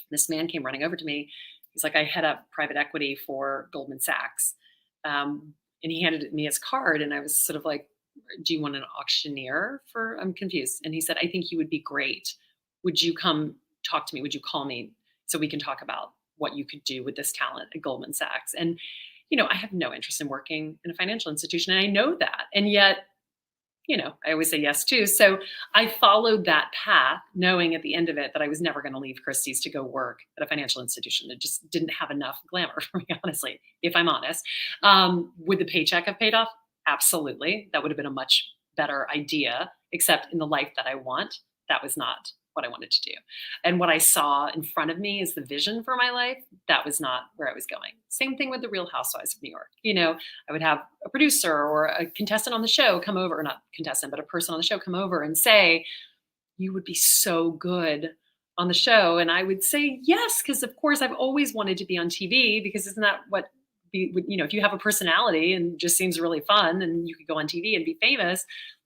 This man came running over to me. He's like, I head up private equity for Goldman Sachs. And he handed me his card. And I was sort of like, do you want an auctioneer I'm confused. And he said, I think you would be great. Would you come talk to me? Would you call me so we can talk about what you could do with this talent at Goldman Sachs? And, I have no interest in working in a financial institution. And I know that. And yet, I always say yes too. So I followed that path, knowing at the end of it that I was never going to leave Christie's to go work at a financial institution. It just didn't have enough glamour for me, honestly, if I'm honest. Would the paycheck have paid off? Absolutely. That would have been a much better idea, except in the life that I want, that was not what I wanted to do. And what I saw in front of me is the vision for my life. That was not where I was going. Same thing with the Real Housewives of New York. I would have a producer or a contestant on the show come over, or not contestant, but a person on the show come over and say, you would be so good on the show. And I would say, yes, because of course I've always wanted to be on TV, because isn't that what if you have a personality and just seems really fun and you could go on TV and be famous.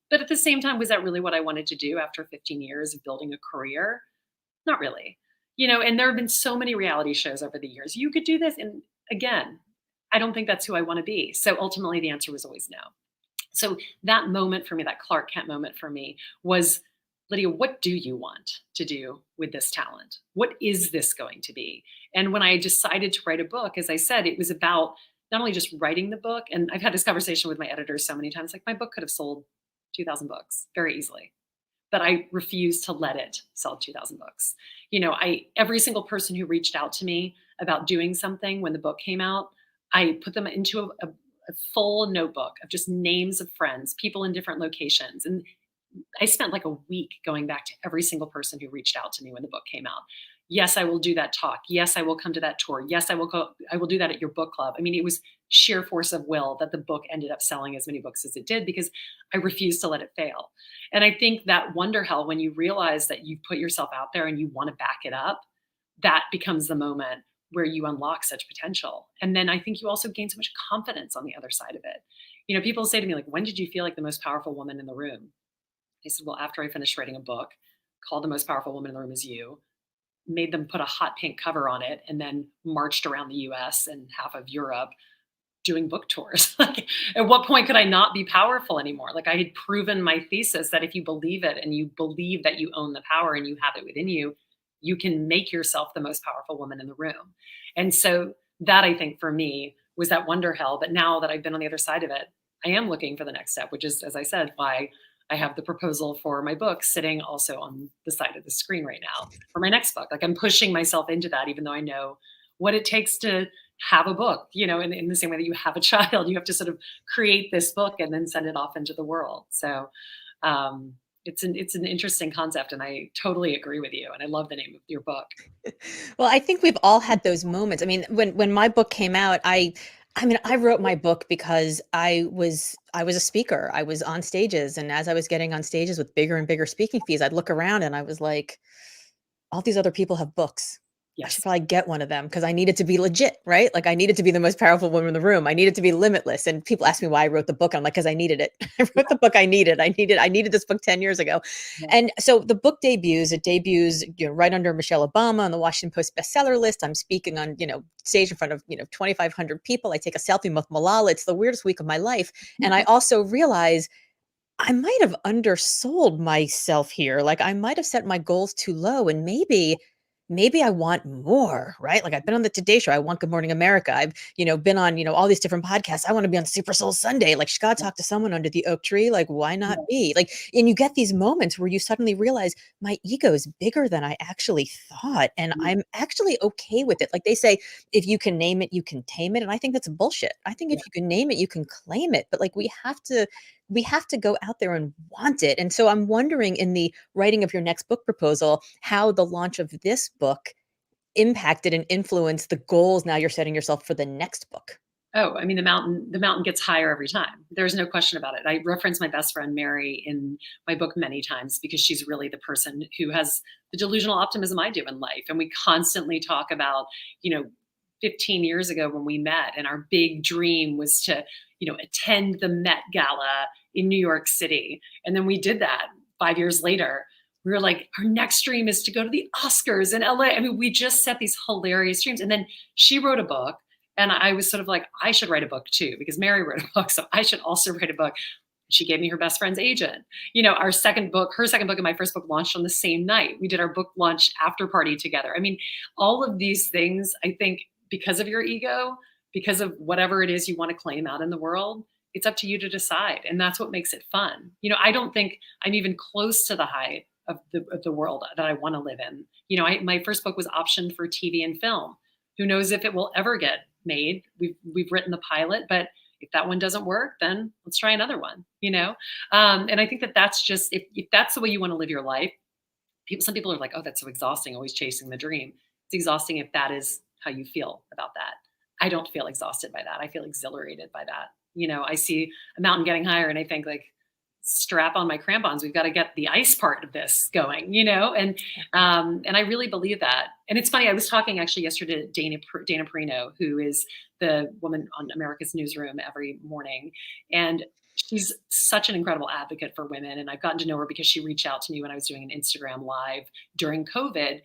But at the same time, was that really what I wanted to do after 15 years of building a career? Not really. And there have been so many reality shows over the years. You could do this. And again, I don't think that's who I want to be. So ultimately the answer was always no. So that moment for me, that Clark Kent moment for me was, Lydia, what do you want to do with this talent? What is this going to be? And when I decided to write a book, as I said, it was about not only just writing the book, and I've had this conversation with my editors so many times, like my book could have sold 2,000 books very easily, but I refused to let it sell 2,000 books. Every single person who reached out to me about doing something when the book came out, I put them into a full notebook of just names of friends, people in different locations. And I spent like a week going back to every single person who reached out to me when the book came out. Yes, I will do that talk. Yes, I will come to that tour. Yes, I will do that at your book club. I mean, it was sheer force of will that the book ended up selling as many books as it did, because I refused to let it fail. And I think that wonder hell, when you realize that you've put yourself out there and you want to back it up, that becomes the moment where you unlock such potential. And then I think you also gain so much confidence on the other side of it. People say to me, like, when did you feel like the most powerful woman in the room? I said, well, after I finished writing a book called The Most Powerful Woman in the Room Is You, made them put a hot pink cover on it, and then marched around the US and half of Europe doing book tours. Like, at what point could I not be powerful anymore? Like, I had proven my thesis that if you believe it and you believe that you own the power and you have it within you, you can make yourself the most powerful woman in the room. And so that, I think, for me, was that wonder hell. But now that I've been on the other side of it, I am looking for the next step, which is, as I said, why I have the proposal for my book sitting also on the side of the screen right now for my next book. Like, I'm pushing myself into that, even though I know what it takes to have a book, in the same way that you have a child, you have to sort of create this book and then send it off into the world. So it's an interesting concept, and I totally agree with you. And I love the name of your book. Well, I think we've all had those moments. I mean, when my book came out, I wrote my book because I was a speaker. I was on stages, and as I was getting on stages with bigger and bigger speaking fees, I'd look around and I was like, all these other people have books. I should Yes. probably get one of them because I needed to be legit, right? Like I needed to be the most powerful woman in the room. I needed to be limitless. And people ask me why I wrote the book. And I'm like, because I needed it. I wrote the book I needed. I needed this book 10 years ago. Yeah. And so the book debuts, it debuts, right under Michelle Obama on the Washington Post bestseller list. I'm speaking on, stage in front of, 2,500 people. I take a selfie with Malala. It's the weirdest week of my life. And I also realize I might have undersold myself here. Like I might have set my goals too low and maybe I want more, right? Like I've been on the Today Show. I want Good Morning America. I've, been on, all these different podcasts. I want to be on Super Soul Sunday. Like, she got to talk to someone under the oak tree. Like, why not Yeah. me? Like, and you get these moments where you suddenly realize my ego is bigger than I actually thought. And Yeah. I'm actually okay with it. Like they say, if you can name it, you can tame it. And I think that's bullshit. I think Yeah. if you can name it, you can claim it. But like we have to go out there and want it. And so I'm wondering, in the writing of your next book proposal, how the launch of this book impacted and influenced the goals now you're setting yourself for the next book. Oh, I mean, the mountain gets higher every time. There's no question about it. I reference my best friend Mary in my book many times because she's really the person who has the delusional optimism I do in life. And we constantly talk about, you know, 15 years ago when we met, and our big dream was to, attend the Met Gala in New York City. And then we did that 5 years later. We were like, our next dream is to go to the Oscars in LA. I mean, we just set these hilarious dreams. And then she wrote a book, and I was sort of like, I should write a book too, because Mary wrote a book. So I should also write a book. She gave me her best friend's agent. Our second book, her second book, and my first book launched on the same night. We did our book launch after party together. I mean, all of these things, I think, because of your ego, because of whatever it is you want to claim out in the world, it's up to you to decide. And that's what makes it fun. I don't think I'm even close to the height of the world that I want to live in. My first book was optioned for TV and film. Who knows if it will ever get made? We've written the pilot, but if that one doesn't work, then let's try another one. And I think that's just, if that's the way you want to live your life. Some people are like, oh, that's so exhausting, always chasing the dream. It's exhausting if that is how you feel about that. I don't feel exhausted by that. I feel exhilarated by that. I see a mountain getting higher and I think, like, strap on my crampons. We've got to get the ice part of this going, and I really believe that. And it's funny. I was talking actually yesterday to Dana Perino, who is the woman on America's Newsroom every morning, and she's such an incredible advocate for women. And I've gotten to know her because she reached out to me when I was doing an Instagram live during COVID.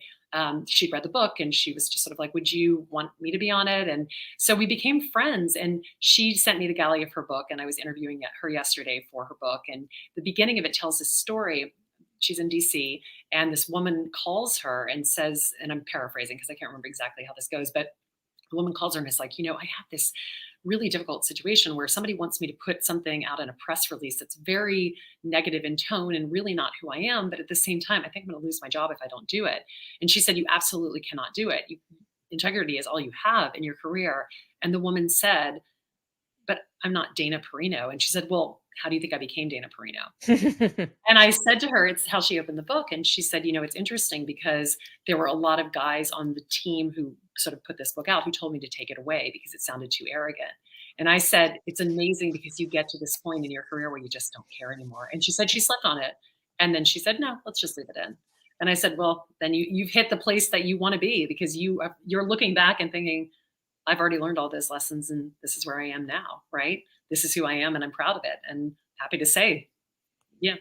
She'd read the book and she was just sort of like, would you want me to be on it? And so we became friends, and she sent me the galley of her book, and I was interviewing her yesterday for her book. And the beginning of it tells this story. She's in DC, and this woman calls her and says, and I'm paraphrasing because I can't remember exactly how this goes, but the woman calls her and is like, I have this really difficult situation where somebody wants me to put something out in a press release that's very negative in tone and really not who I am. But at the same time, I think I'm going to lose my job if I don't do it. And she said, you absolutely cannot do it. Integrity is all you have in your career. And the woman said, but I'm not Dana Perino. And she said, well, how do you think I became Dana Perino? And I said to her, it's how she opened the book. And she said, it's interesting because there were a lot of guys on the team who sort of put this book out who told me to take it away because it sounded too arrogant. And I said, it's amazing because you get to this point in your career where you just don't care anymore. And she said she slept on it. And then she said, no, let's just leave it in. And I said, well, then you've hit the place that you want to be, because you're looking back and thinking, I've already learned all those lessons and this is where I am now, right? This is who I am and I'm proud of it. And happy to say, yeah,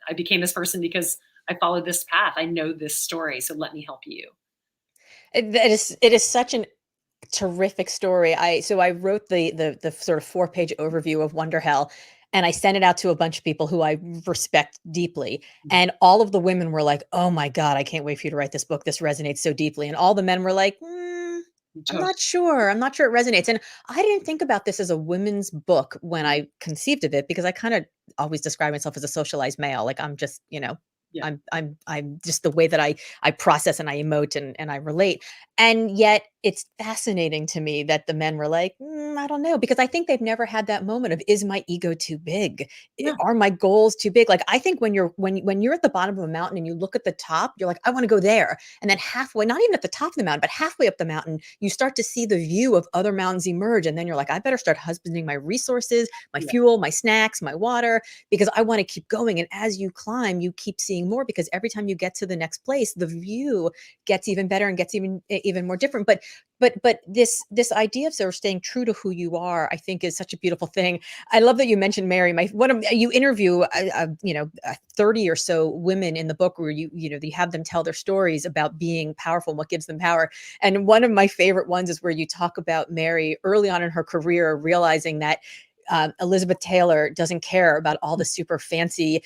I became this person because I followed this path. I know this story. So let me help you. It is such an terrific story. I wrote the sort of 4-page overview of Wonder Hell, and I sent it out to a bunch of people who I respect deeply. And all of the women were like, "Oh my God, I can't wait for you to write this book. This resonates so deeply." And all the men were like, I'm Totally. not sure. I'm not sure it resonates. And I didn't think about this as a women's book when I conceived of it, because I kind of always describe myself as a socialized male. Like I'm just, Yeah. I'm just the way that I process and I emote and I relate. And yet it's fascinating to me that the men were like, I don't know, because I think they've never had that moment of, is my ego too big? Yeah. Are my goals too big? Like, I think when you're at the bottom of a mountain and you look at the top, you're like, I want to go there. And then halfway, not even at the top of the mountain, but halfway up the mountain, you start to see the view of other mountains emerge. And then you're like, I better start husbanding my resources, my Yeah. fuel, my snacks, my water, because I want to keep going. And as you climb, you keep seeing more, because every time you get to the next place, the view gets even better and gets even more different. But this idea of sort of staying true to who you are, I think, is such a beautiful thing. I love that you mentioned Mary. You interview 30 or so women in the book, where you have them tell their stories about being powerful and what gives them power. And one of my favorite ones is where you talk about Mary early on in her career, realizing that Elizabeth Taylor doesn't care about all the super fancy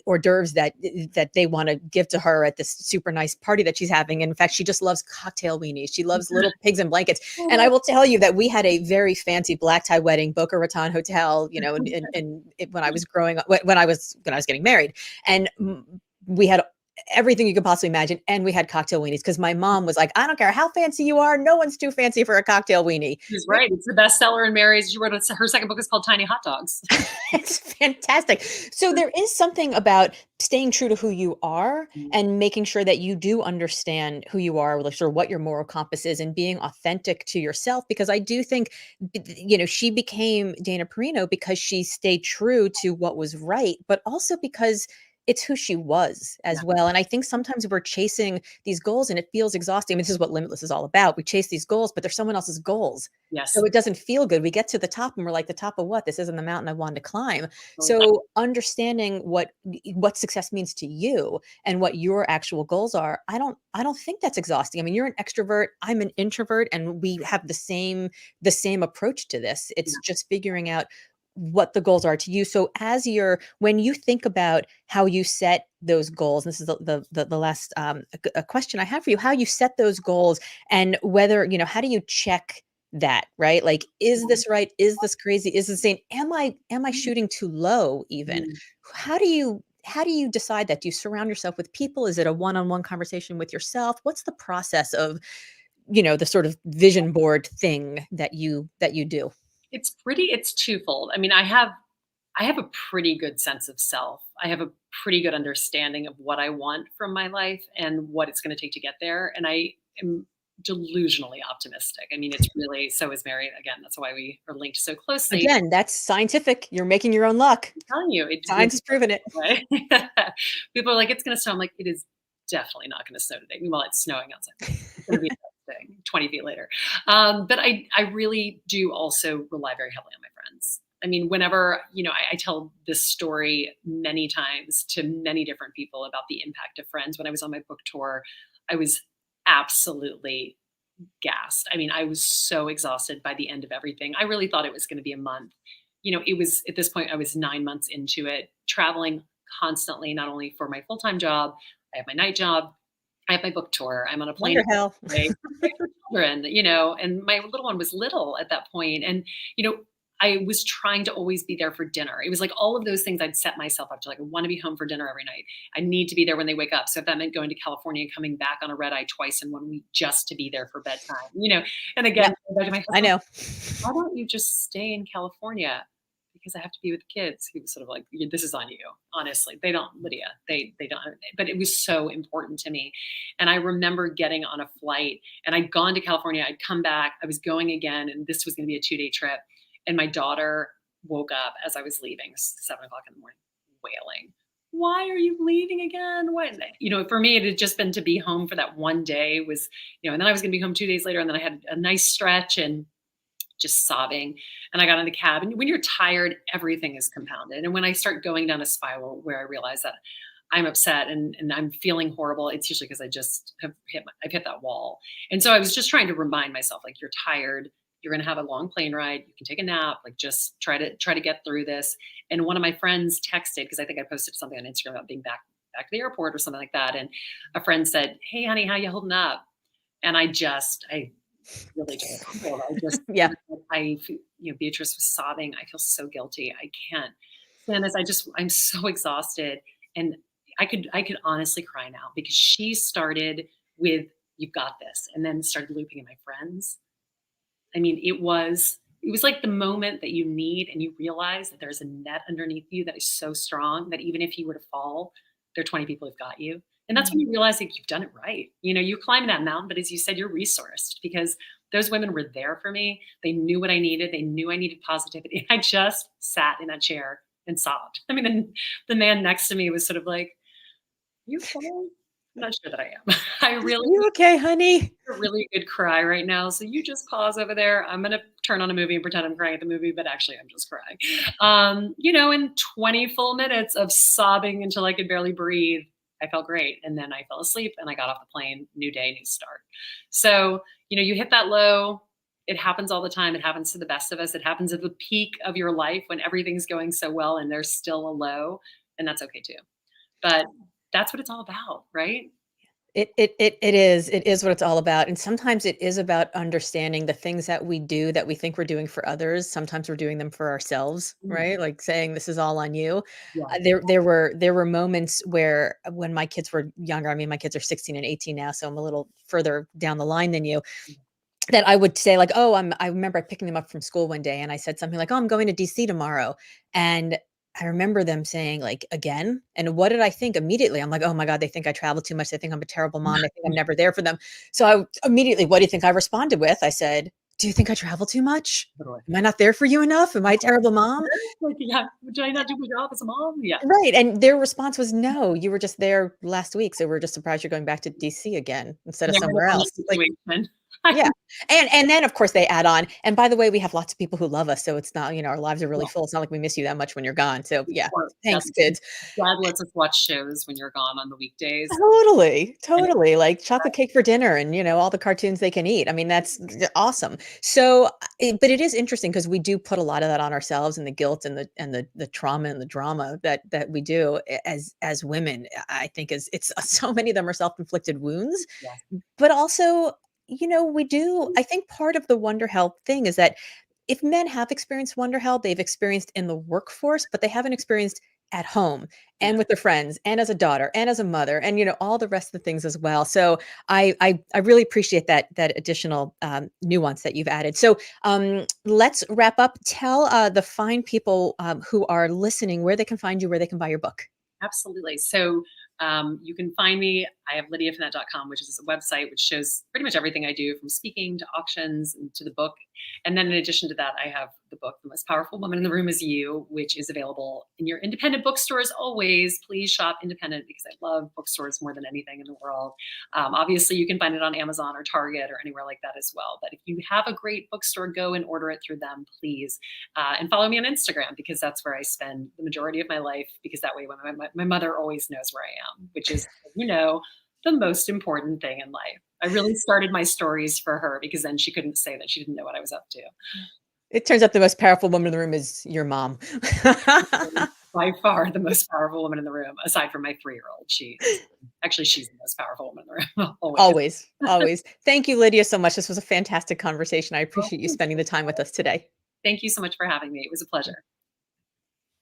hors d'oeuvres that they want to give to her at this super nice party that she's having. And in fact, she just loves cocktail weenies. She loves little pigs in blankets. And I will tell you that we had a very fancy black tie wedding, Boca Raton Hotel, when I was growing up, when I was getting married, and we had everything you could possibly imagine. And we had cocktail weenies, because my mom was like, I don't care how fancy you are. No one's too fancy for a cocktail weenie. She's right. It's the bestseller in Mary's. She wrote her second book is called Tiny Hot Dogs. It's fantastic. So there is something about staying true to who you are and making sure that you do understand who you are, like sort of what your moral compass is, and being authentic to yourself. Because I do think, she became Dana Perino because she stayed true to what was right, but also because it's who she was Yeah. as well. And I think sometimes we're chasing these goals and it feels exhausting. I mean, this is what Limitless is all about. We chase these goals, but they're someone else's goals. Yes. So it doesn't feel good. We get to the top and we're like, the top of what? This isn't the mountain I wanted to climb. Totally. So understanding what success means to you and what your actual goals are, I don't think that's exhausting. I mean, you're an extrovert, I'm an introvert, and we have the same approach to this. It's just figuring out what the goals are to you. So when you think about how you set those goals, and this is the last a question I have for you, how you set those goals, and whether, how do you check that, right? Like, is this right? Is this crazy? Is this insane? Am I shooting too low even? Mm. How do you decide that? Do you surround yourself with people? Is it a one-on-one conversation with yourself? What's the process of, the sort of vision board thing that you do? It's twofold. I mean, I have a pretty good sense of self. I have a pretty good understanding of what I want from my life and what it's going to take to get there. And I am delusionally optimistic. I mean, it's really, so is Mary. Again, that's why we are linked so closely. Again, that's scientific. You're making your own luck. I'm telling you, it really Science has proven it. way. People are like, it's going to snow. I'm like, it is definitely not going to snow today. Meanwhile, it's snowing outside. It's going to be interesting 20 feet later. But I really do also rely very heavily on my friends. I mean, whenever, I tell this story many times to many different people about the impact of friends. When I was on my book tour, I was absolutely gassed. I mean, I was so exhausted by the end of everything. I really thought it was going to be a month. It was, at this point, I was 9 months into it, traveling constantly, not only for my full-time job, I have my night job, I have my book tour, I'm on a plane Wonder hell. every day for children, and my little one was little at that point. And, I was trying to always be there for dinner. It was like all of those things I'd set myself up to, like, I want to be home for dinner every night. I need to be there when they wake up. So if that meant going to California and coming back on a red eye twice in 1 week just to be there for bedtime, and again, Yeah, I know. why don't you just stay in California? Because I have to be with the kids. He was sort of like, this is on you. Honestly, they don't, Lydia, they don't, but it was so important to me. And I remember getting on a flight and I'd gone to California. I'd come back. I was going again. And this was going to be a 2-day trip. And my daughter woke up as I was leaving, 7 o'clock in the morning, wailing, why are you leaving again? What? For me, it had just been to be home for that one day was, and then I was going to be home 2 days later. And then I had a nice stretch and just sobbing. And I got in the cab. And when you're tired, everything is compounded. And when I start going down a spiral where I realize that I'm upset and I'm feeling horrible, it's usually because I just I've hit that wall. And so I was just trying to remind myself, like, you're tired. You're going to have a long plane ride. You can take a nap. Like, just try to get through this. And one of my friends texted, because I think I posted something on Instagram about being back to the airport or something like that. And a friend said, hey, honey, how you holding up? And I really just, Yeah. Beatrice was sobbing. I feel so guilty. I can't stand this. I'm so exhausted. And I could honestly cry now, because she started with you've got this. And then started looping in my friends. I mean, it was like the moment that you need and you realize that there's a net underneath you that is so strong that even if you were to fall, there are 20 people who've got you. And that's when you realize that you've done it right. You climb that mountain, but as you said, you're resourced because those women were there for me. They knew what I needed. They knew I needed positivity. I just sat in a chair and sobbed. I mean, the man next to me was sort of like, you okay? I'm not sure that I am. I really You okay, honey? a really good cry right now. So you just pause over there. I'm gonna turn on a movie and pretend I'm crying at the movie, but actually I'm just crying. In 20 full minutes of sobbing until I could barely breathe, I felt great. And then I fell asleep and I got off the plane, new day, new start. So, you hit that low. It happens all the time. It happens to the best of us. It happens at the peak of your life when everything's going so well and there's still a low, and that's okay too. But that's what it's all about, right? It is what it's all about, and sometimes it is about understanding the things that we do that we think we're doing for others. Sometimes we're doing them for ourselves, Mm, right? Like saying, "This is all on you." yeah. There were moments where when my kids were younger, I mean, my kids are 16 and 18 now, so I'm a little further down the line than you, that I would say like, "Oh, I remember picking them up from school one day and I said something like, "Oh, I'm going to DC tomorrow." And I remember them saying like, "Again?" And what did I think immediately? I'm like, "Oh my God, they think I travel too much. They think I'm a terrible mom. They think I'm never there for them." So immediately, what do you think I responded with? I said, "Do you think I travel too much? Totally. Am I not there for you enough? Am I a terrible mom?" Like, yeah, did I not do my job as a mom? Yeah. Right. And their response was, "No, you were just there last week. So we're just surprised you're going back to DC again instead of Never in a somewhere funny else." Like, situation. yeah, and then, of course, they add on, "And by the way, we have lots of people who love us, so it's not, our lives are really Yeah, full. It's not like we miss you that much when you're gone. So, yeah, or thanks, kids." dad lets us watch shows when you're gone on the weekdays. Totally, And totally, like chocolate cake for dinner and, all the cartoons they can eat. I mean, that's awesome. So, but it is interesting because we do put a lot of that on ourselves, and the guilt and the trauma and the drama that we do as women. I think is it's so many of them are self-inflicted wounds. yes. But also, we do I think part of the wonder help thing is that if men have experienced wonder help, they've experienced in the workforce, but they haven't experienced at home Yeah, and with their friends and as a daughter and as a mother and all the rest of the things as well. So I really appreciate that additional nuance that you've added. So let's wrap up. Tell the fine people who are listening where they can find you, where they can buy your book. absolutely. So you can find me. I have lydiafenet.com, which is a website which shows pretty much everything I do from speaking to auctions and to the book. And then in addition to that, I have the book, The Most Powerful Woman in the Room Is You, which is available in your independent bookstores always. Please shop independent because I love bookstores more than anything in the world. Obviously, you can find it on Amazon or Target or anywhere like that as well. But if you have a great bookstore, go and order it through them, please. And follow me on Instagram because that's where I spend the majority of my life because that way when my mother always knows where I am, which is, the most important thing in life. I really started my stories for her because then she couldn't say that she didn't know what I was up to. It turns out the most powerful woman in the room is your mom. By far the most powerful woman in the room, aside from my 3-year-old. She's the most powerful woman in the room, always. Always, always. Thank you, Lydia, so much. This was a fantastic conversation. I appreciate you spending the time with us today. Thank you so much for having me. It was a pleasure.